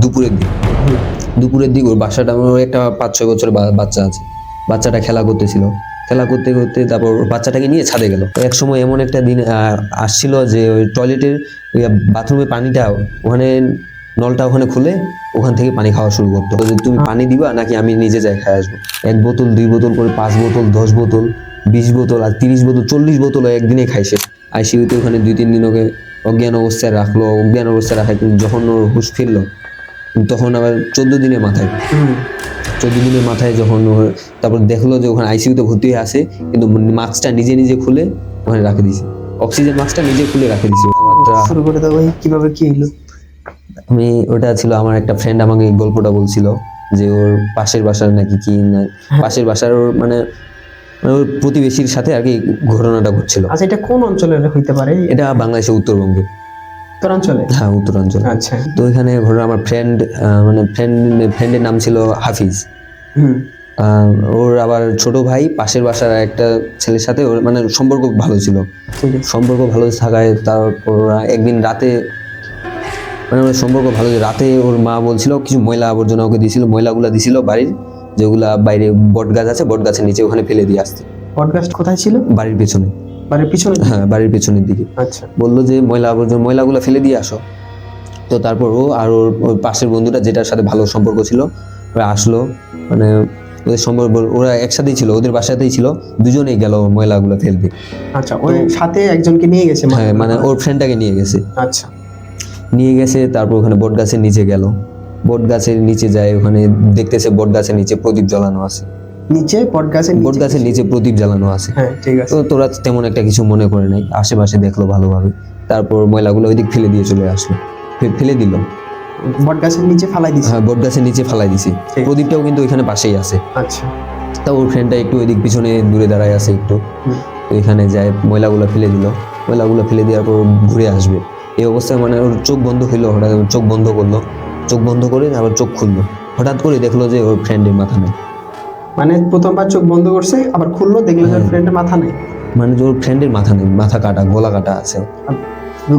দুপুরের দিক ওর বাসাটা আমার একটা 5-6 বছর বাচ্চা আছে, বাচ্চাটা খেলা করতে করতে তারপর বাচ্চাটাকে নিয়ে ছাদে গেল। এক সময় এমন একটা দিন আসছিল যে ওই টয়লেটের বাথরুমের পানিটা ওখানে নলটা ওখানে খুলে ওখান থেকে পানি খাওয়া শুরু করতো। যে তুমি পানি দিবা নাকি আমি নিজে যাই খাই আসবো। 1 বোতল 2 বোতল করে 5 বোতল 10 বোতল 20 বোতল আর 30 বোতল 40 বোতল একদিনে খাইছে। আইসিইউতে ওখানে 2-3 দিন ওকে অজ্ঞান অবস্থায় রাখায় যখন ওর হুঁশ ফিরলো তখন আবার 14 দিনের মাথায় যখন তারপর দেখলো যে ওখানে আইসিইউতে ভর্তি হয়ে আছে, কিন্তু মাস্কটা নিজে খুলে ওখানে রাখে দিয়েছে, অক্সিজেন মাস্কটা নিজে খুলে রাখে দিয়েছে। শুরু করে দাও ভাই, কিভাবে কি হলো? ওটা ছিল আমার একটা ফ্রেন্ড আমাকে এই গল্পটা বলছিল যে ওর পাশের বাসার নাকি কি না পাশের বাসার ওর মানে ওর প্রতিবেশীর সাথে আর কি ঘটনাটা ঘটছিল। আচ্ছা, এটা কোন অঞ্চলের হইতে পারে? এটা বাংলাদেশের উত্তরবঙ্গে। উত্তরাঞ্চলে? হ্যাঁ, উত্তরাঞ্চল। আচ্ছা, তো এখানে ঘটনা আমার ফ্রেন্ডের নাম ছিল হাফিজ। ওর আবার ছোট ভাই পাশের বাসার একটা ছেলের সাথে ওর মানে সম্পর্ক ভালো ছিল। সম্পর্ক ভালো থাকায় তারপর একদিন রাতে মানে ওর সম্পর্ক ভালো, রাতে ওর মা বলছিল কিছু ময়লা আবর্জনা ওকে দিয়েছিল, ময়লাগুলা দিছিল বাড়ির, যেগুলা বাইরে বট গাছ আছে, বট গাছের নিচে ওখানে ফেলে দিয়ে আসতে। বট গাছ কোথায় ছিল? বাড়ির পেছনে। বাড়ির পিছনে? হ্যাঁ, বাড়ির পেছনের দিকে। আচ্ছা, বললো যে ময়লাগুলো ফেলে দিয়ে আসো। তো তারপর ও আর ওর পাশের বন্ধুটা যেটার সাথে ভালো সম্পর্ক ছিল ওরা আসলো, মানে ওদের সম্পর্ক ওরা একসাথেই ছিল, ওদের বাসাতেই ছিল, দুজনেই গেল ময়লাগুলো ফেলতে। আচ্ছা, ওই সাথে একজনকে নিয়ে গেছে? হ্যাঁ, মানে ওর ফ্রেন্ডটাকে নিয়ে গেছে। আচ্ছা, নিয়ে গেছে, তারপর ওখানে বট গাছের নিচে গেল, বট গাছের নিচে যায়, ওখানে দেখতেছে বট গাছের নিচে প্রদীপ জ্বালানো আছে। নিচে বট গাছের নিচে প্রদীপ জ্বালানো আছে। হ্যাঁ, ঠিক আছে। তো তোরা তেমন একটা কিছু মনে করে নাই, আশেপাশে দেখলো ভালোভাবে, তারপর ময়লাগুলো ওইদিক ফেলে দিয়ে চলে আসলো, ফেলে দিল। বট গাছের নিচে ফালাই দিছে? হ্যাঁ, বট গাছের নিচে ফালাই দিছে। প্রদীপটাও কিন্তু ওইখানে পাশেই আছে। আচ্ছা, তা ওর ফ্রেন্ডটা একটু ওইদিক পিছনে দূরে দাঁড়ায় আছে একটু, তো এখানে যায় ময়লাগুলো ফেলে দিল। ময়লাগুলো ফেলে দেওয়ার পর ঘুরে আসবে এই অবস্থায় মানে ওর চোখ বন্ধ হইলো, হঠাৎ চোখ বন্ধ করলো, চোখ বন্ধ করে আবার চোখ খুললো, হঠাৎ করে দেখলো যে ওর ফ্রেন্ডের মাথা নেই। মানে প্রথমবার চোখ বন্ধ করছে, আবার খুললো, দেখলো যে ফ্রেন্ডের মাথা নেই। মানে ওর ফ্রেন্ডের মাথা নেই, মাথা কাটা, গলা কাটা আছে,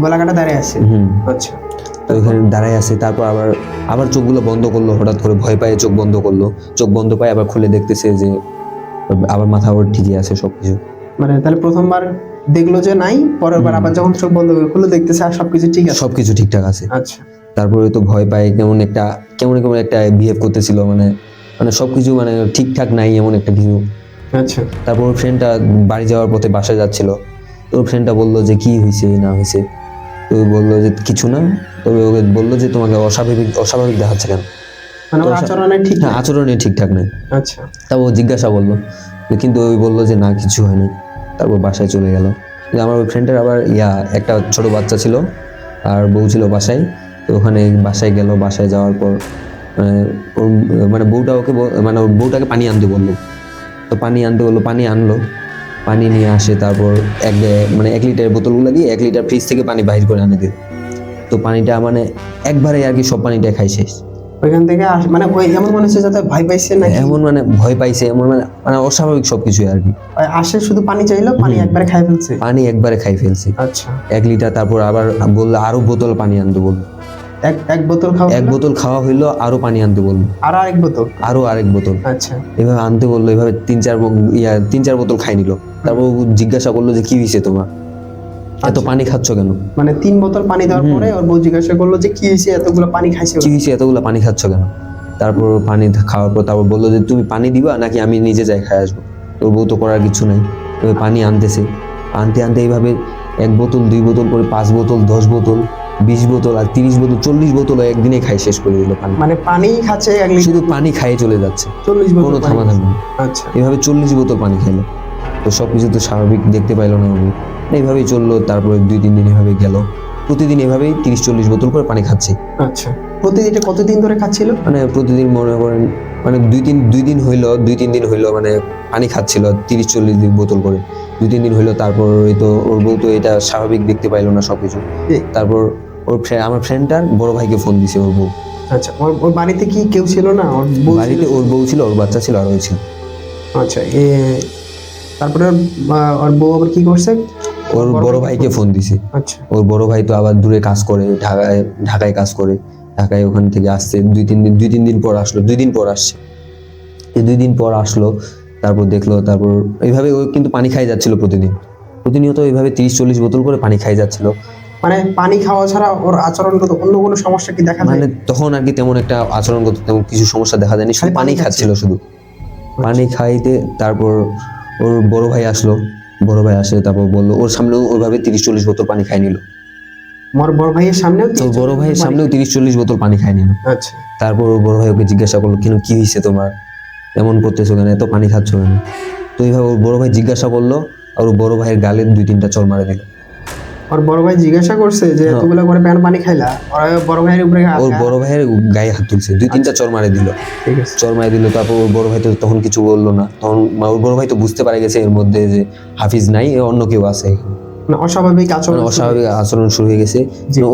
গলা কাটা দাঁড়িয়ে আছে। আচ্ছা, তো ওখানে দাঁড়ায় আছে। তারপর আবার চোখগুলো বন্ধ করলো, হঠাৎ করে ভয় পায় চোখ বন্ধ করলো, চোখ বন্ধ পায় আবার খুলে দেখতেছে যে আবার মাথা ওর ঠিকই আছে সবকিছু। মানে তাহলে প্রথমবার দেখলো যে নাই, পরের বার আবার যখন চোখ বন্ধ করে খুলে দেখতেছে আর সবকিছু ঠিক আছে, সবকিছু ঠিকঠাক আছে। আচ্ছা, তারপরে তো ভয় পায়, কেমন একটা বিহেভ করতেছিল, মানে সবকিছু মানে ঠিকঠাক নাই এমন একটা কিছু। আচ্ছা, তারপর ওর ফ্রেন্ডটা বাড়ি যাওয়ার পথে বাসায় যাচ্ছিল, তো ওর ফ্রেন্ডটা বললো যে কি হয়েছে না হয়েছে, তো বললো যে কিছু না, তবে ওকে বললো যে তোমাকে অস্বাভাবিক দেখাচ্ছে কেন, মানে ওর আচরণে ঠিক হ্যাঁ, আচরণে ঠিকঠাক নেই। আচ্ছা, তারপর ও জিজ্ঞাসা করলো, কিন্তু ওই বললো যে না কিছু হয়নি। তারপর বাসায় চলে গেল। আমার ওই ফ্রেন্ডের আবার একটা ছোট বাচ্চা ছিল আর বউ ছিল বাসায়, তো ওখানে বাসায় গেল। বাসায় যাওয়ার পর মানে বউটা ওকে মানে ওর বউটাকে পানি আনতে বললো, তো পানি আনতে বললো, পানি আনলো, পানি নিয়ে আসে। তারপর 1 লিটারের বোতলগুলো দিয়ে 1 লিটার ফ্রিজ থেকে পানি বাহির করে আনে দিল। তো পানিটা মানে একবারে আর কি সব পানিটা খাই শেষ। ওইখান থেকে মানে ওই এমন মনে হচ্ছে যাতে ভয় পাইছে না, এমন মানে ভয় পাইছে, এমন মানে অস্বাভাবিক সবকিছু আর কি। আসে শুধু পানি চাইলো, পানি একবারে খাই ফেলছে। আচ্ছা, 1 লিটার। তারপর আবার বললো আরো বোতল পানি আনতে বললো, এক বোতল খাওয়া হইলো, আরো পানি আনতে বললো, আরেক বোতল। আচ্ছা, এভাবে আনতে বললো, এভাবে 3-4 বোতল খাই নিল। তারপর জিজ্ঞাসা করলো যে কি হয়েছে তোমার, এত পানি খাচ্ছ কেন? মানে 3 বোতল পানি দেওয়ার পরে ওর বউ জিজ্ঞাসা করলো যে কি হয়েছে, এতগুলো পানি খাচ্ছ কেন? তারপর পানি খাওয়ার পর তারপর বললো যে তুমি পানি দিবা নাকি আমি নিজে যাই খাই আসবো। ওর বউ তো করার কিছু নাই, পানি আনতেছে, আনতে এইভাবে 1 বোতল 2 বোতল করে 5 বোতল 10 বোতল 20 বোতল আর 30 বোতল 40 বোতল একদিনে খাই শেষ করে দিল পানি। মানে পানি খাচ্ছে, শুধু পানি খাইয়ে চলে যাচ্ছে, 40 বোতল কোনো থামা থাকবে না। আচ্ছা, এভাবে 40 বোতল পানি খাইলো। তো সবকিছু তো স্বাভাবিক দেখতে পাইলো না, এইভাবেই চললো। তারপরে 2-3 দিন এভাবে গেল, প্রতিদিন এভাবেই 30-40 বোতল করে পানি খাচ্ছে। আচ্ছা, প্রতিদিন কতদিন ধরে খাচ্ছিল? মানে প্রতিদিন মনে করেন মানে 2-3 দিন হইলো মানে পানি খাচ্ছিল 30-40 বোতল করে, 2-3 দিন হইলো। তারপর ওই তো ওর বউ তো এটা স্বাভাবিক দেখতে পাইলো না সবকিছু। তারপর আমার ফ্রেন্ডটার বড় ভাইকে ফোন দিছে ওর বউ। আচ্ছা, ওর বাড়িতে কি কেউ ছিল না? বাড়িতে ওর বউ ছিল, ওর বাচ্চা ছিল আর ওই ছিল। আচ্ছা, তারপরে ওর বউ আবার কি করছে? ওর বড় ভাইকে ফোন দিছে। আচ্ছা, ওর বড় ভাই তো আবার দূরে কাজ করে, ঢাকায় কাজ করে, ঢাকায় ওখান থেকে আসছে দুই তিন দিন পর আসলো, 2 দিন পর আসছে। এই 2 দিন পর আসলো, তারপর দেখলো, তারপর এইভাবে ও কিন্তু পানি খাই যাচ্ছিল প্রতিনিয়ত এইভাবে 30-40 বোতল করে পানি খাই যাচ্ছিল। মানে পানি খাওয়া ছাড়া ওর আচরণগত অন্য কোনো সমস্যা কি দেখা যায়? মানে তখন আর কি তেমন একটা আচরণগত তেমন কিছু সমস্যা দেখা যায়নি, শুধু খালি পানি পানি খাচ্ছিল শুধু পানি খাইতে। তারপর ওর বড় ভাই আসলো, বড় ভাই আসে, তারপর বললো ওর সামনেও ওইভাবে 30-40 বোতল পানি খাই নিল। আমার বড় ভাইয়ের সামনেও তো বড় ভাইয়ের সামনেও 30-40 বোতল পানি খাই নিল। আচ্ছা। তারপর ওর বড় ভাই ওকে জিজ্ঞাসা করলো, কেন, কি হয়েছে তোমার, এমন করতেছো কেন, এত পানি খাচ্ছ কেন? তো এইভাবে ওর বড় ভাই জিজ্ঞাসা করলো, আর ওর বড় ভাইয়ের গালে 2-3টা চড় মারে দিল। ওর বড় ভাই জিজ্ঞাসা করছে যে এতগুলো করে পানি খাইলা? ওর বড় ভাইয়ের উপরে ওর বড় ভাইয়ের গায়ে হাত তুলছে, 2-3টা চড় মারে দিল। ঠিক আছে। চড় মারে দিল। তারপর ওর বড় ভাই তো তখন কিছু বললো না। তখন ওর বড় ভাই তো বুঝতে পারে গেছে এর মধ্যে যে হাফিজ নাই, অন্য কেউ আছে, মানে অস্বাভাবিক আচরণ অস্বাভাবিক আচরণ শুরু হয়ে গেছে।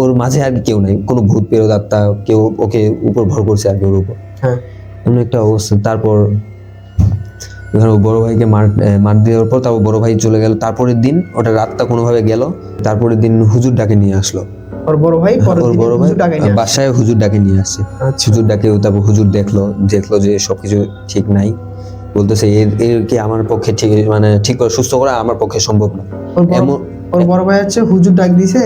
ওর মাঝে আর কেউ নাই, কোনো ভূত প্রেরত আত্মা কেউ ওকে উপর ভর করছে আর কি ওর উপর, হ্যাঁ এমন একটা অবস্থা। তারপর এখানে বড় ভাইকে মার দেওয়ার পর তারপর বড় ভাই চলে গেল। তারপরের দিন ওটা রাতটা কোনোভাবে গেল। তারপরের দিন হুজুর ডাকে নিয়ে আসলো। ওর বড় ভাই ওর বড় ভাই বাসায় হুজুর ডাকে নিয়ে আসছে। হুজুর ডাকে, তারপর হুজুর দেখলো যে সবকিছু ঠিক নাই। বলতেছে এরকে আমার পক্ষে ঠিক, মানে ঠিক করে সুস্থ করা আমার পক্ষে সম্ভব না। এমন ওর বড় ভাই হচ্ছে হুজুর ডাক দিছে,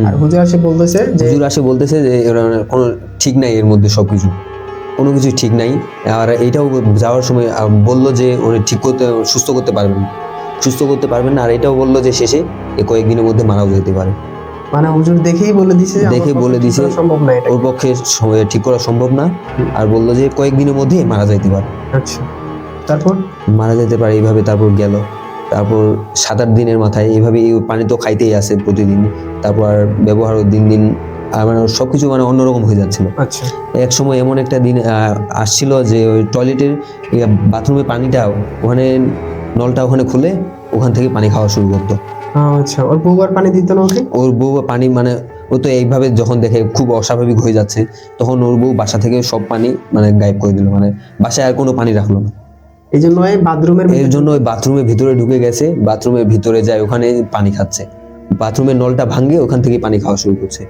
আর হুজুর আসে বলতেছে যে এর কোনো ঠিক নাই, এর মধ্যে সবকিছু কোনো কিছু ঠিক নাই। আর এইটাও যাওয়ার সময় বললো যে উনি সুস্থ করতে পারবেন না। আর এটাও বললো যে শেষে কয়েকদিনের মধ্যে মারাও যেতে পারে। মানে হুজুর দেখেই বলে দিছে সম্ভব না, ওর পক্ষে ঠিক করা সম্ভব না। আর বললো যে কয়েকদিনের মধ্যে মারা যাইতে পারে। আচ্ছা, তারপর মারা যেতে পারে এইভাবে। তারপর গেল। তারপর 7-8 দিনের মাথায় এইভাবে পানি তো খাইতেই আসে প্রতিদিন। তারপর আর ব্যবহারও দিন দিন মানে সবকিছু মানে অন্যরকম হয়ে যাচ্ছিল। আচ্ছা, এক সময় এমন একটা দিন আসছিল যে ওই টয়লেটের বাথরুমের পানিটা ওখানে নলটা ওখানে খুলে ওখান থেকে পানি খাওয়া শুরু করতো। আচ্ছা, ওর বউ আর পানি দিত না ওকে? ওর বউ পানি মানে ও তো এইভাবে যখন দেখে খুব অস্বাভাবিক হয়ে যাচ্ছে, তখন ওর বউ বাসা থেকে সব পানি মানে গায়েব করে দিল, মানে বাসায় আর কোনো পানি রাখলো না। এই জন্য ওই বাথরুমের ভিতরে ঢুকে গেছে, বাথরুমের ভিতরে যায়, ওখানে পানি খাচ্ছে। বাথরুমের নলটা ভাঙে ওখান থেকে পানি খাওয়া শুরু করছে।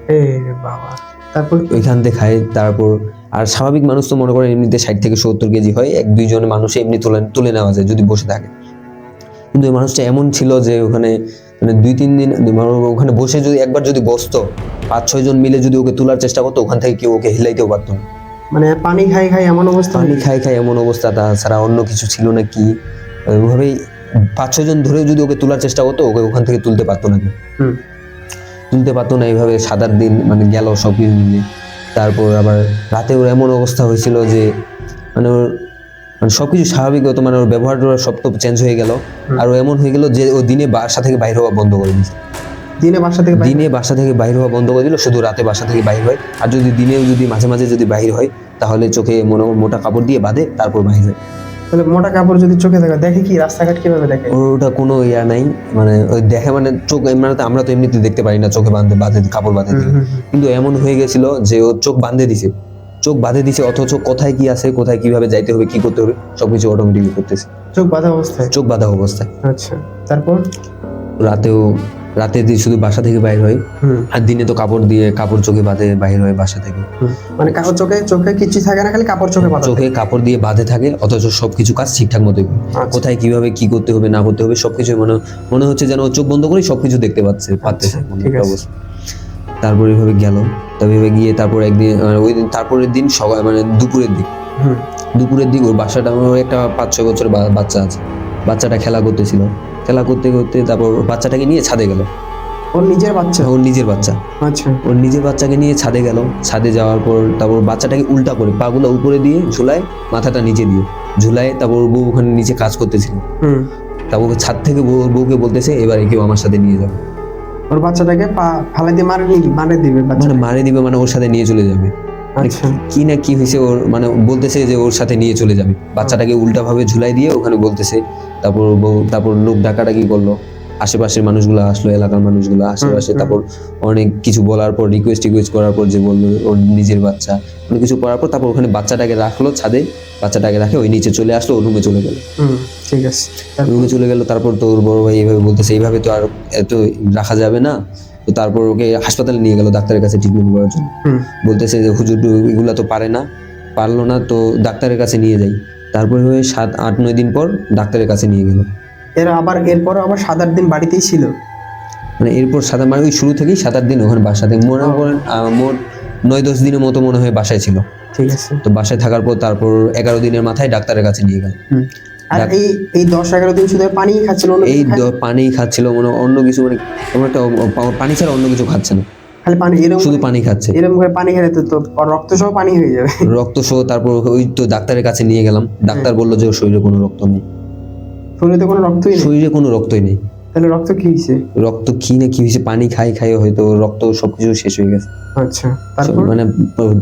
বাবা, তারপর ওইখান থেকে খায়। তারপর আর স্বাভাবিক মানুষ তো মনে করেন এমনিতে 60 থেকে 70 কেজি হয়, 1-2 জন মানুষ এমনি তুলে নেওয়া যায় যদি বসে থাকে। কিন্তু ওই মানুষটা এমন ছিল যে ওখানে মানে 2-3 দিন ওখানে বসে যদি একবার যদি বসতো, 5-6 জন মিলে যদি ওকে তোলার চেষ্টা করতো, ওখান থেকে কেউ ওকে হিলাইতেও পারতো না। মানে পানি খাই এমন অবস্থা, তাছাড়া অন্য কিছু ছিল না কি। ওইভাবেই 5-6 জন ধরেও যদি ওকে তোলার চেষ্টা করতো, ওকে ওখান থেকে তুলতে পারতো না। এইভাবে 7-8 দিন মানে গেল সব কিছু মিলে। তারপর আবার রাতে ওর এমন অবস্থা হয়েছিল যে মানে ওর মানে সবকিছু স্বাভাবিক হতো, মানে ওর ব্যবহার সব তো চেঞ্জ হয়ে গেল। আর ও এমন হয়ে গেল যে ও দিনে বাসা থেকে বাইরে হওয়া বন্ধ করে দিয়েছে। দিনে বাসা থেকে বাইরে হওয়া বন্ধ করে দিল, শুধু রাতে বাসা থেকে বাইরে হয়। আর যদি দিনেও যদি মাঝে মাঝে যদি বাইরে হয়, তাহলে চোখে মোটা কাপড় দিয়ে বাঁধে, তারপর বাইরে যায়। তাহলে মোটা কাপড় যদি চোখে থাকে, দেখে কি রাস্তাঘাট কিভাবে দেখে? ওটা কোনো ইয়া নাই, মানে ওই দেখে মানে চোখ মানে আমরা তো এমনিতে দেখতে পারি না, চোখে কাপড় বাঁধে দিল। কিন্তু এমন হয়ে গেছিল যে ও চোখ বাঁধে দিছে, অথচ কোথায় কি আছে, কোথায় কিভাবে যাইতে হবে, কি করতে হবে, সবকিছু অটোমেটিকলি করতেছে চোখ বাঁধা অবস্থায়। আচ্ছা, তারপর রাতে দিয়ে শুধু বাসা থেকে বাইর হয়, আর দিনে তো কাপড় চোখে বাঁধে বাইর হয় বাসা থেকে। মানে কাপড় চোখে কিছু থাকে না, খালি কাপড় চোখে কাপড় দিয়ে বাঁধে থাকে, অথচ সবকিছু কাজ ঠিকঠাক মতো। কোথায় কিভাবে কি করতে হবে না করতে হবে সবকিছু মনে হচ্ছে যেন চোখ বন্ধ করে সবকিছু দেখতে পাচ্ছে। অবস্থা। তারপর এইভাবে গেল। তবে গিয়ে তারপর একদিন ওই দিন তারপরের দিন সকাল মানে দুপুরের দিক ওর বাসাটা একটা 5-6 বছরের বাচ্চা আছে। বাচ্চাটা খেলা করতে করতে তারপর বাচ্চাটাকে নিয়ে ছাদে গেল। ওর নিজের বাচ্চা। আচ্ছা, ওর নিজের বাচ্চাকে নিয়ে ছাদে গেল। ছাদে যাওয়ার পর তারপর বাচ্চাটাকে উল্টা করে পাগুলো উপরে দিয়ে ঝুলায়, মাথাটা নিচে দিয়ে ঝুলায়। তারপর বউ ওখানে নিচে কাজ করতেছিল। তারপর ছাদ থেকে বউকে বলতেছে, এবার কেউ আমার সাথে নিয়ে যাবে। ওর বাচ্চাটাকে ফালাই দিয়ে মারে দিবে মানে ওর সাথে নিয়ে চলে যাবে। কি না কি হয়েছে ওর, মানে বলতেছে যে ওর সাথে নিয়ে চলে যাবে। বাচ্চাটাকে উল্টা ভাবে ঝুলাই দিয়ে ওখানে বলতেছে। তারপর লোক ডাকাডাকি করলো, আশেপাশের মানুষগুলো আসলো, এলাকার মানুষগুলো আশেপাশে। তারপর অনেক কিছু বলার পর রিকোয়েস্ট করার পর যে বললো ওর নিজের বাচ্চা, অনেক কিছু করার পর তারপর ওখানে বাচ্চাটাকে রাখলো ছাদে। বাচ্চাটাকে রাখে ওই নিচে চলে আসলো, ওর রুমে চলে গেল। ঠিক আছে, রুমে চলে গেল। তারপর তো ওর বড় ভাই এইভাবে বলতেছে, এইভাবে তো আর এত রাখা যাবে না, তো তারপর ওকে হাসপাতালে নিয়ে গেল ডাক্তারের কাছে ট্রিটমেন্ট করার জন্য। বলতেছে যে হুজুর এগুলা তো পারলো না, তো ডাক্তারের কাছে নিয়ে যাই। তারপরে 7-8-9 দিন পর ডাক্তারের কাছে নিয়ে গেল। এরপর আবার 7-8 দিন বাড়িতেই ছিল। মানে এরপর মানে ওই শুরু থেকেই 7-8 দিন ওখানে বাসাতে, মনে করেন মোট 9-10 দিনের মতো মনে হয় বাসায় ছিল। ঠিক আছে। তো বাসায় থাকার পর তারপর 11 দিনের মাথায় ডাক্তারের কাছে নিয়ে গেল। আর এই 10-11 দিন শুধু পানি খাচ্ছিল, পানি খাচ্ছিল, মানে অন্য কিছু, মানে তেমন একটা পানি ছাড়া অন্য কিছু খাচ্ছে না, খালি পানি, শুধু পানি খাচ্ছে। এরকম করে পানি খেলে তো রক্ত সহ পানি হয়ে যাবে। রক্ত সহ। তারপর ওই তো ডাক্তারের কাছে নিয়ে গেলাম, ডাক্তার বললো যে ওর শরীরে কোনো রক্ত নেই। শরীরে কোনো রক্তই নেই? শরীরে কোনো রক্তই নেই। তাহলে রক্ত কি হয়েছে? রক্ত কি হয়েছে, পানি খাই হয়তো রক্ত সবকিছু শেষ হয়ে গেছে। আচ্ছা, তারপর মানে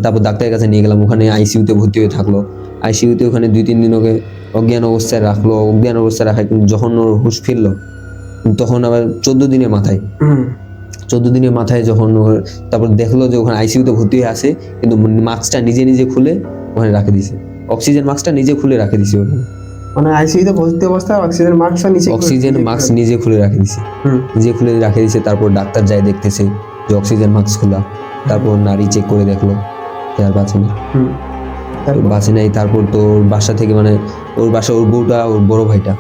তারপর ডাক্তারের কাছে নিয়ে গেলাম, ওখানে আইসিইউতে ভর্তি হয়ে থাকলো। আইসিইউতে ওখানে 2-3 দিন ওকে অজ্ঞান অবস্থায় রাখলো। অজ্ঞান অবস্থায় রাখায় কিন্তু যখন ওর হুঁশ ফিরলো, তখন আবার 14 দিনের মাথায় 14 দিনের মাথায় যখন তারপর দেখলো যে ওখানে আইসিইউতে ভর্তি হয়ে আছে, কিন্তু মাস্কটা নিজে খুলে ওখানে রাখে দিছে। অক্সিজেন মাস্কটা নিজে খুলে রাখে দিছে ওখানে। মানে আইসিইউতে ভর্তি অবস্থায় অক্সিজেন মাস্ক নিজে খুলে রাখে দিছে। তারপর ডাক্তার যায় দেখতেছে যে অক্সিজেন মাস্ক খোলা। তারপর নাড়ি চেক করে দেখলো আর বাঁচে না, বাঁচে নাই। তারপর তো ওর বাসা থেকে, মানে ওর বাসা, ওর বউটা, ওর বড় ভাইটা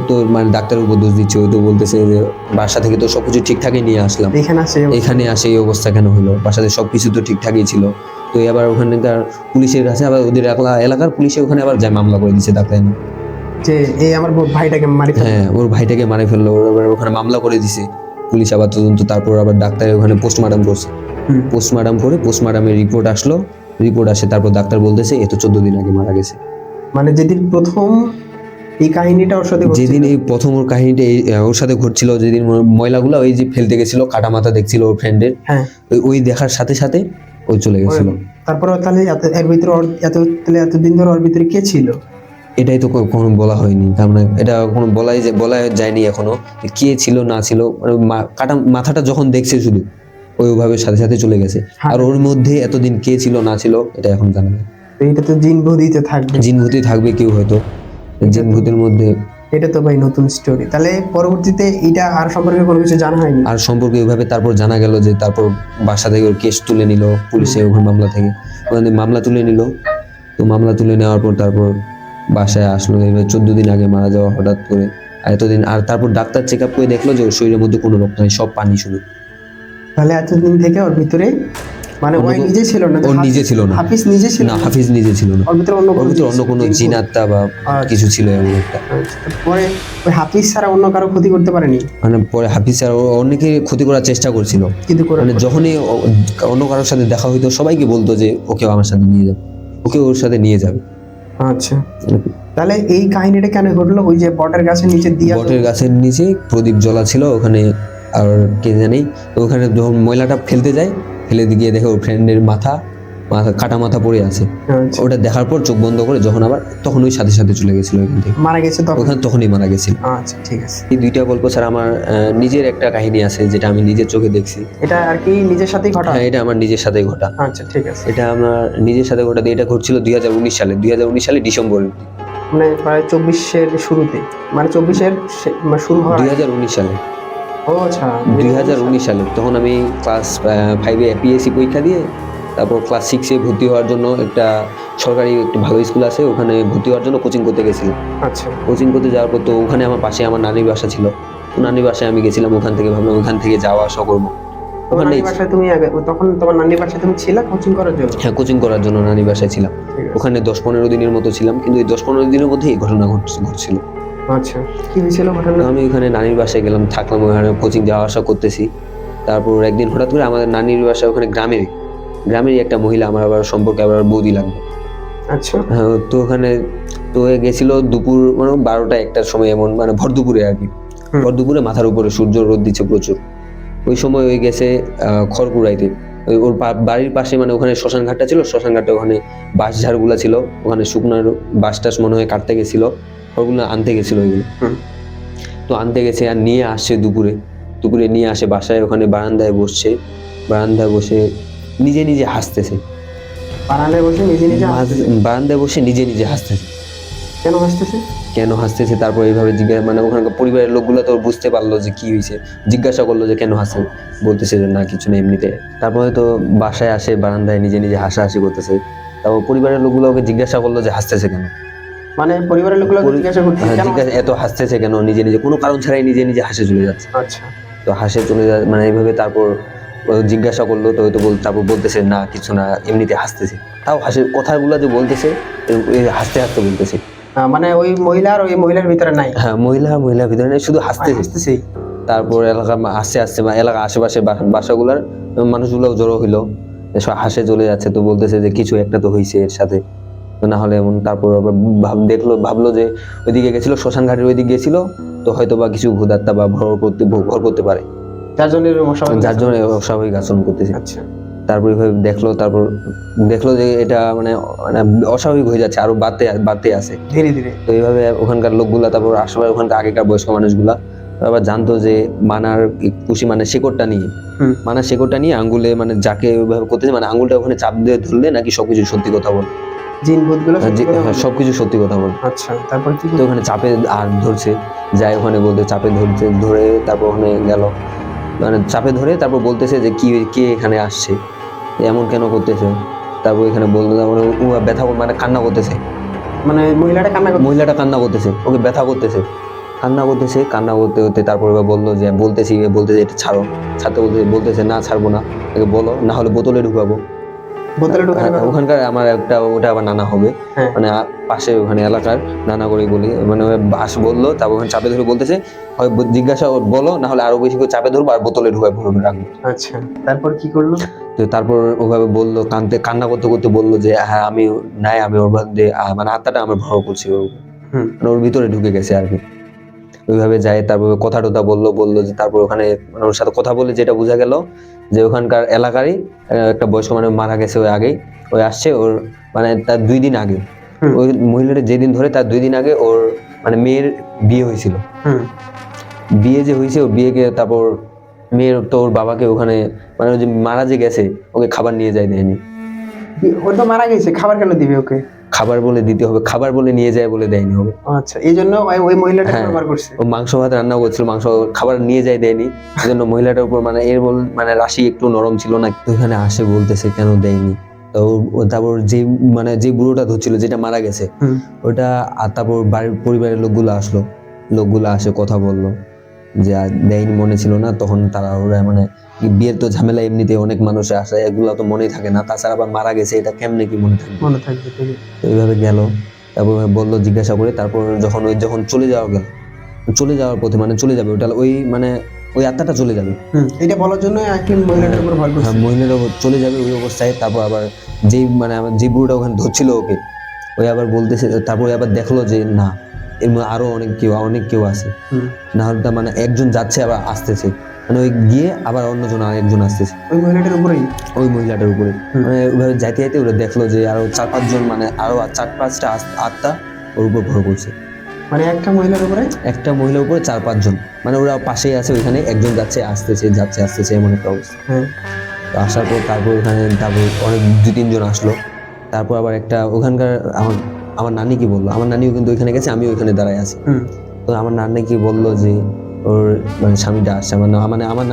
তো মানে ডাক্তারের উপর দোষ দিচ্ছে। ওই তো বলতেছে যে বাসা থেকে তো সবকিছু ঠিকঠাকই নিয়ে আসলাম, এখানে আসে এই অবস্থা কেন হলো? বাসাতে সবকিছু তো ঠিকঠাকই ছিল। তো আবার ওখানকার পুলিশের কাছে, আবার ওদের এলাকার পুলিশে ওখানে আবার যায় মামলা করে দিচ্ছে ডাক্তার, যে এই আমার ভাইটাকে মারি ফেললো। হ্যাঁ, ওর ভাইটাকে মারে ফেললো। ওখানে মামলা করে দিছে পুলিশ, আবার তদন্ত। তারপর আবার ডাক্তার ওখানে পোস্টমর্টম করছে। পোস্টমর্টমের রিপোর্ট আসলো। রিপোর্ট আসে, তারপর ডাক্তার বলতেছে এ তো 14 দিন আগে মারা গেছে। মানে যেদিন প্রথম এই কাহিনীটা ওর সাথে, যেদিন এই প্রথম ওর কাহিনীটা ওর সাথে ঘটছিল, যেদিন ময়লাগুলো ওই যে ফেলতে গেছিল, কাটা মাথা দেখছিল ওর ফ্রেন্ডের, ওই দেখার সাথে সাথে ওই চলে গেছিল। তারপর তাহলে এর ভিতরে এতদিন ধরে ওর ভিতরে কে ছিল? এটাই তো কখনো বলা হয়নি, কারণ এটা কোনো বলা যায়নি এখনো কে ছিল না ছিল। কাটা মাথাটা যখন দেখছে শুধু ওইভাবে সাথে সাথে চলে গেছে। আর ওর মধ্যে এতদিন কে ছিল না ছিল এটা এখন জানা নেই। এটা তো জিন ভূতই থাকবে কেউ হয়তো জিন ভূতের মধ্যে। এটা তো ভাই নতুন স্টোরি। তাহলে পরবর্তীতে এটা আর সম্পর্কে কোনো কিছু জানা হয়নি? আর সম্পর্কে ওইভাবে তারপর জানা গেল যে তারপর বাসা থেকে ওর কেস তুলে নিল পুলিশে, ওখানে মামলা থেকে ওখানে মামলা তুলে নিল। তো মামলা তুলে নেওয়ার পর তারপর বাসায় আসলো। এবার 14 দিন আগে মারা যাওয়া হঠাৎ করে, আর এতদিন। আর তারপর ডাক্তার চেক আপ করে দেখলো যে ওর শরীরের মধ্যে কোনো রক্ত নেই, সব পানি শুধু। তাহলে এতদিন থেকে ওর ভিতরে, মানে ওই নিজে ছিল না, ওর নিজে ছিল না, হাফিজ নিজে ছিল না, হাফিজ নিজে ছিল না। ওর ভিতরে অন্য কোনো জিন আত্মা বা কিছু ছিল এমন একটা। পরে ওই হাফিজ ছাড়া অন্য কারো ক্ষতি করতে পারেনি? মানে পরে হাফিজ ছাড়া অনেকে ক্ষতি করার চেষ্টা করছিল, কিন্তু মানে যখনই অন্য কারোর সাথে দেখা হইতো সবাইকে বলতো যে ওকে আমার সাথে নিয়ে যাবে, ওকে ওর সাথে নিয়ে যাবে। আচ্ছা, তাহলে এই কাহিনীটা কেন ঘটলো? ওই যে বটের গাছের নিচে প্রদীপ জ্বলা ছিল ওখানে, আর কে জানি ওখানে যখন ময়লাটা ফেলতে যায়, ফেলে গিয়ে দেখে ওর ফ্রেন্ডের মাথা কাটা মাথা পড়ে আছে। ওটা দেখার পর চোখ বন্ধ করে যখন আবার তখন ওই সাথে সাথে চলে গেছিল ওখান থেকে, মারা গেছে তখনই মারা গেছিল। আচ্ছা, ঠিক আছে। এই 2টা গল্প ছাড়া আমার নিজের একটা কাহিনী আছে যেটা আমি নিজের চোখে দেখছি। এটা আর কি নিজের সাথেই ঘটা? হ্যাঁ, এটা আমার নিজের সাথে ঘটা। আচ্ছা, ঠিক আছে। এটা আমার নিজের সাথে ঘটা। এটা ঘটছিল 2019 সালে ডিসেম্বরে, মানে প্রায় 24-এর শুরুতে, মানে 24-এর শুরু হয় 2019 সালে। ও আচ্ছা, 2019 সালে। তখন আমি ক্লাস 5-এ পিএসসি পরীক্ষা দিয়ে তারপর ক্লাস 6-এ ভর্তি হওয়ার জন্য একটা সরকারি একটা ভালো স্কুল আছে, ওখানে ভর্তি হওয়ার জন্য কোচিং করতে গেছিলাম। আচ্ছা, কোচিং করতে যাওয়ার পর তো ওখানে আমার পাশে আমার নানির বাসা ছিল। তো নানির বাসায় আমি গেছিলাম, ওখান থেকে ভাবলাম ওখান থেকে যাওয়া আসা করবো। ওখানে তখন তোমার নানির বাসায় তুমি ছিলা কোচিং করার জন্য? হ্যাঁ, কোচিং করার জন্য নানির বাসায় ছিলাম। ওখানে 10-15 দিনের মতো ছিলাম, কিন্তু এই 10-15 দিনের মধ্যে এই ঘটনা ঘটছিল। আচ্ছা, কি হয়েছিল ঘটনা? আমি ওখানে নানির বাসায় গেলাম, থাকলাম, ওখানে কোচিং যাওয়া আসা করতেছি। তারপর একদিন হঠাৎ করে আমাদের নানির বাসায় ওখানে গ্রামেরই একটা মহিলা আমার আবার সম্পর্কে আবার বৌদি লাগবে। আচ্ছা, হ্যাঁ, তো ওখানে তো গেছিল দুপুর মানে 12টা-1টার সময়, এমন মানে ভর দুপুরে আর কি। ভর দুপুরে মাথার উপরে সূর্য রোদ দিচ্ছে প্রচুর। ওই সময় ওই গেছে খড় কুড়াইতে। ওর বাড়ির পাশে মানে ওখানে শ্মশান ঘাটটা ছিল, শ্মশান ঘাটে ওখানে বাঁশ ঝাড়গুলা ছিল, ওখানে শুকনার বাঁশ টাস মনে হয় কাটতে গেছিল, ওগুলো আনতে গেছিল ওইগুলো। তো আনতে গেছে আর নিয়ে আসছে দুপুরে নিয়ে আসে বাসায়, ওখানে বারান্দায় বসে নিজে নিজে হাসতেছে। বারান্দায় বসে নিজে নিজে হাসতেছে। কেন হাসতেছে? কেন হাসতেছে, তারপর এইভাবে জিজ্ঞাসা, মানে ওখানকার পরিবারের লোকগুলো তো বুঝতে পারলো যে কি হয়েছে, জিজ্ঞাসা করলো যে কেন হাসে, বলতেছে যে না কিছু না এমনিতে। তারপরে তো বাসায় আসে, বারান্দায় নিজে নিজে হাসাহাসি করতেছে। তারপর পরিবারের লোকগুলো ওকে জিজ্ঞাসা করলো যে হাসতেছে কেন। মানে পরিবারের লোকগুলো জিজ্ঞাসা করতেছে হ্যাঁ, কেন জিজ্ঞাসা এত হাসতেছে কেন, নিজে নিজে কোনো কারণ ছাড়াই নিজে নিজে হাসে চলে যাচ্ছে। আচ্ছা, তো হাসে চলে যায় মানে এইভাবে। তারপর ও জিজ্ঞাসা করলো, তো হয়তো তারপর বলতেছে না কিছু না এমনিতে হাসতেছে। তাও হাসির কথাগুলো যে বলতেছে এই হাসতে হাসতে বলতেছে। মানে ওই মহিলার ভিতরে নাই, হ্যাঁ, মহিলার ভিতরে নেই, শুধু হাসতেছে। হাসতেছেই। তারপর এলাকা আস্তে আস্তে এলাকার আশেপাশে বাসাগুলার মানুষগুলো জড়ো হইলো, এসব হাসে চলে যাচ্ছে। তো বলতেছে যে কিছু একটা তো হয়েছে এর সাথে, তো না হলে এমন। তারপর আবার ভাবলো যে ওইদিকে গেছিল, শ্মশান ঘাটের ওইদিকে গেছিল, তো হয়তো বা কিছু ভূতাত্মা বা ভর করতে পারে, যার জন্য অস্বাভাবিক আচরণ করতেছে। আচ্ছা, তারপর এইভাবে দেখলো যে এটা মানে মানে অস্বাভাবিক হয়ে যাচ্ছে, আরো বাড়তে আছে ধীরে ধীরে। তো এইভাবে ওখানকার লোকগুলা, তারপর আশেপাশে ওখানকার আগেকার বয়স্ক মানুষগুলা আবার জানতো যে মানার কুশি মানে শেকড়টা নিয়ে, মানার শেকড়টা নিয়ে আঙ্গুলে মানে যাকে ওইভাবে করতেছে, মানে আঙ্গুলটা ওখানে চাপ দিয়ে ধরলে নাকি সবকিছু সত্যি কথা বলে, জিন ভূতগুলো সবকিছু সত্যি কথা বলে। আচ্ছা, তারপর কি তো ওখানে চাপে আর ধরছে, যাই ওখানে বলতে চাপে ধরে তারপর ওখানে গেল, মানে চাপে ধরে তারপর বলতেছে যে কে এখানে আসছে, এমন কেন করতেছে। তারপর এখানে বলতে তারপরে ও ব্যথা মানে কান্না করতেছে, মানে মহিলাটা কান্না করতেছে, ওকে ব্যথা করতেছে, কান্না করতে করতে তারপর বললো যে বলতেছে এটা ছাড়তে বলতেছে না ছাড়বো না, একে বলো না হলে বোতলে ঢুকাবো। ওখানকার আমার ওটা আবার নানা হবে, মানে পাশে ওখানে এলাকার নানা করে বলি, মানে বললো। তারপর ওখানে চাপে ধরে বলতেছে হয় জিজ্ঞাসা বলো, না হলে আরো বেশি করে চাপে ধরবো আর বোতলে ঢুকাবো রাখবো। আচ্ছা, তারপর কি করলো? তো তারপর ওভাবে বললো, কান্না করতে করতে বললো যে হ্যাঁ আমি ওর মধ্যে মানে আত্মাটা আমার ভর করছি, মানে ওর ভিতরে ঢুকে গেছে আর কি। ওইভাবে যায়, তারপর কথা টথা বললো যে তারপর ওখানে মানে ওর সাথে কথা বলে যেটা বোঝা গেল যে ওখানকার এলাকারই একটা বয়স্ক মানুষ মারা গেছে, ওই আগেই ওই আসছে ওর মানে তার 2 দিন আগে, ওই মহিলাটা যেদিন ধরে তার 2 দিন আগে ওর মানে মেয়ের বিয়ে হয়েছিল। বিয়ে যে হয়েছে, ওর বিয়েকে তারপর মেয়ের তো ওর বাবাকে ওখানে মানে যে মারা যে গেছে ওকে খাবার নিয়ে যায় দেয়নি। ও তো মারা গেছে, খাবার কেন দিবে ওকে? খাবার বলে দিতে হবে, খাবার বলে নিয়ে যায় বলে দেয়নি হবে। আচ্ছা, এই জন্য ওই মহিলাটা ব্যবহার করছে। ও মাংস ভাত রান্না করছিল, খাবার নিয়ে যায় দেয়নি, এই জন্য মহিলাটার উপর মানে মানে রাশি একটু নরম ছিল না। ওখানে আসে বলতেছে কেন দেয়নি। তো তারপর যে বুড়োটা ধরছিল যেটা মারা গেছে ওটা, আর তারপর বাড়ির পরিবারের লোকগুলো আসে কথা বললো যে দেয়নি, মনে ছিল না। তখন তারা ওরা মানে বিয়ের তো ঝামেলা এমনিতে অনেক মানুষ আসে, এগুলো তো মনেই থাকে না, তাছাড়া আবার মারা গেছে এটা কেমনে কি মনে থাকবে। তো এইভাবে গেল, তারপর বললো জিজ্ঞাসা করে। তারপর যখন চলে যাওয়ার পথে মানে চলে যাবে ওটা, ওই আত্মাটা চলে যাবে, এটা বলার জন্য মহিলাটার উপর ভর করছে। মহিলাটা চলে যাবে ওই অবস্থায়। তারপর আবার আমার যে বুড়োটা ওখানে ধরছিল ওকে, ওই আবার বলতেছে, তারপরে আবার দেখলো যে না এর মধ্যে আরো অনেক কেউ আছে, না হলে মানে একজন যাচ্ছে আবার আসতেছে, মানে ওই গিয়ে আবার আরেকজন আসতেছে ওই মহিলাটার উপরে। মানে ওইভাবে যাইতে ওরা দেখলো যে আরো 4-5 জন, মানে আরো 4-5টা আত্মা ওর উপর ভর করছে। মানে একটা মহিলার উপরে 4-5 জন, মানে ওরা পাশেই আছে, ওইখানে একজন যাচ্ছে আসতেছে এমন একটা অবস্থা। তো আসার পর তারপর ওখানে অনেক 2-3 জন আসলো। তারপর আবার একটা ওখানকার আমার নানি কি বললো, আমার নানিও কিন্তু ওইখানে গেছে, আমি ওইখানে দাঁড়ায় আছি। তো আমার নানি কি বললো যে ওর মানে স্বামীটা আসছে, আমার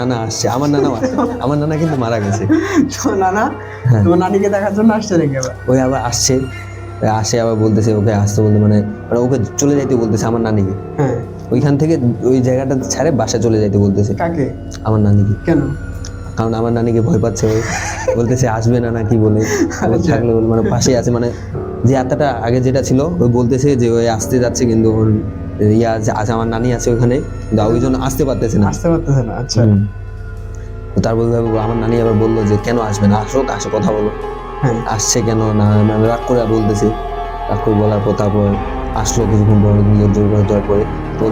নানা আসছে, আমার নানা কিন্তু মারা গেছে। তোমার নানিকে দেখার জন্য আসছে নাকি? ওই আবার আসে আবার বলতেছে ওকে আসতে বলতে, মানে ওকে চলে যাইতে বলতেছে আমার নানিকে। ওইখান থেকে ওই জায়গাটা ছাড়ে বাসা চলে যাইতে বলতেছে। কাকে? আমার নানিকে। কেন? কারণ আমার নানিকে ভয় পাচ্ছে, বলতেছে আসবে না নাকি বলে, থাকলে মানে পাশে আছে, মানে যে আত্মাটা আগে যেটা ছিল ওই বলতেছে যে ওই আসতে যাচ্ছে, কিন্তু ওর আছে আমার নানি আছে ওখানে, ওই জন্য আসতে পারতেছে না। আচ্ছা, তারপর আমার নানি আবার বললো যে কেন আসবে না, আসো কথা বলো। আসছে কেন না, রাগ করে বলতেছে, রাগ করে বলার পর তারপর আসলো কিছুক্ষণ পর জোর করে দেওয়ার পরে তো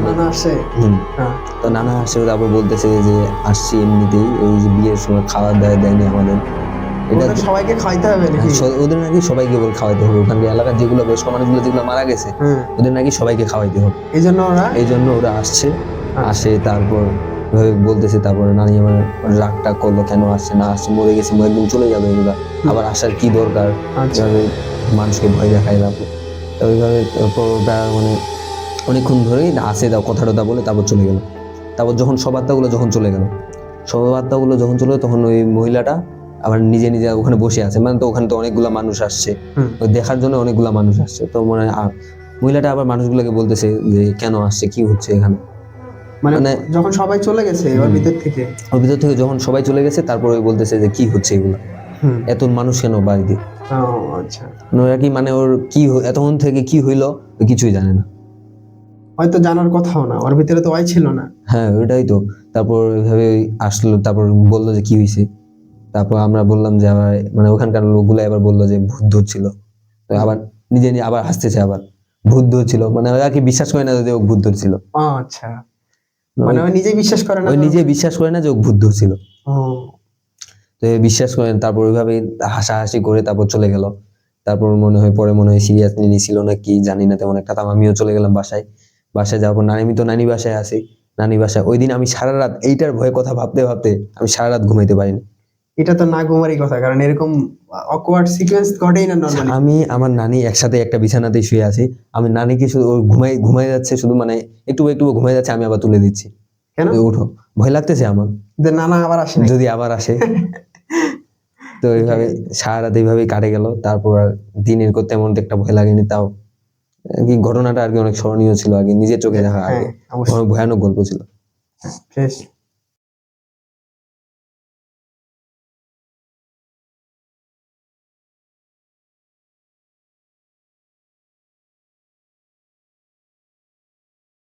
নানা আসে, তারপর বলতেছে যে আসছি এমনিতেই, এই যে বিয়ের সময় খাওয়া দেয়নি আমাদের, এটা সবাইকে খাওয়াইতে হবে নাকি? ওদের নাকি সবাইকে খাওয়াইতে হবে, ওখানকার এলাকার যেগুলো বয়স্ক মানুষগুলো যেগুলো মারা গেছে ওদের নাকি সবাইকে খাওয়াইতে হবে, এই জন্য ওরা আসে। তারপর বলতেছে, তারপরে নানি আমার রাগটা করলো, কেন আসছে না আসছে, মরে গেছে একদিন চলে যাবে, এগুলা আবার আসার কি দরকার, মানুষকে ভয় দেখায়। তো ওইভাবে তারপর মানে অনেকক্ষণ ধরেই আসে দাও কথা টথা বলে তারপর চলে গেল। তারপর যখন সব আত্মাগুলো যখন চলে গেল তখন ওই মহিলাটা আবার নিজে নিজে ওখানে বসে আছে, মানে তো ওখানে তো অনেকগুলা মানুষ আসছে, ওই দেখার জন্য অনেকগুলা মানুষ আসছে। তো মনে হয় মহিলাটা আবার মানুষগুলোকে বলতেছে যে কেন আসছে, কি হচ্ছে এখানে। মানে মানে যখন সবাই চলে গেছে ওর ভিতর থেকে, ওর ভিতর থেকে যখন সবাই চলে গেছে তারপর ওই বলতেছে যে কি হচ্ছে এগুলা, এত মানুষ কেন বাড়িতে। ও আচ্ছা, মানে ওরা কি, মানে ওর কি এতক্ষণ থেকে কি হইলো ও কিছুই জানে না। হয়তো জানার কথাও না, ওর ভিতরে তো ওই ছিল না। হ্যাঁ ওইটাই তো। তারপর ওইভাবে আসলো, তারপর বললো যে কি হয়েছে। তারপর আমরা বললাম যে আবার মানে ওখানকার লোকগুলো এবার বললো যে ভূত ধরছিল। তো আবার নিজে নিজে আবার হাসতেছে, আবার ভূত ধরছিল, মানে ওরা কি বিশ্বাস করে না যে ও ভূত ধরছিল। ও আচ্ছা, মানে ও নিজে বিশ্বাস করে না ওই যে নিজে বিশ্বাস করে না যে ও ভূত ধরছিল। ও তো এ বিশ্বাস করেন, তারপর ওইভাবে হাসাহাসি করে তারপর চলে গেল। তারপর পরে মনে হয় সিরিয়াসলি নিছিল না কি জানি না তেমন একটা। তারপর আমিও চলে গেলাম বাসায় যাওয়ার পর আমি তো নানি বাসায় আছি। নানি বাসায় ওই দিন আমি সারা রাত এইটার ভয়ে কথা ভাবতে ভাবতে আমি সারা রাত ঘুমাইতে পারিনি। এটা তো না ঘুমারই কথা, কারণ এরকম অকওয়ার্ড সিকোয়েন্স ঘটেই না নরমালি। আমি আমার নানি একসাথে একটা বিছানাতেই শুয়ে আছি, আমি নানিকে শুধু ও ঘুমাই যাচ্ছে, শুধু মানে একটু একটু ঘুমাই যাচ্ছে, আমি আবার তুলে দিচ্ছি, কেন? ওই উঠো, ভয় লাগতেছে আমার যে নানা আবার আসে না। যদি আবার আসে। তো এইভাবে সারা রাত এইভাবেই কাটে গেল। তারপর আর দিনের করতে এমন একটা ভয় লাগেনি, তাও আর কি ঘটনাটা আর কি অনেক স্মরণীয় ছিল, আগে নিজের চোখে দেখা, হ্যাঁ আগে অবশ্যই, অনেক ভয়ানক গল্প ছিল। ফ্রেশ।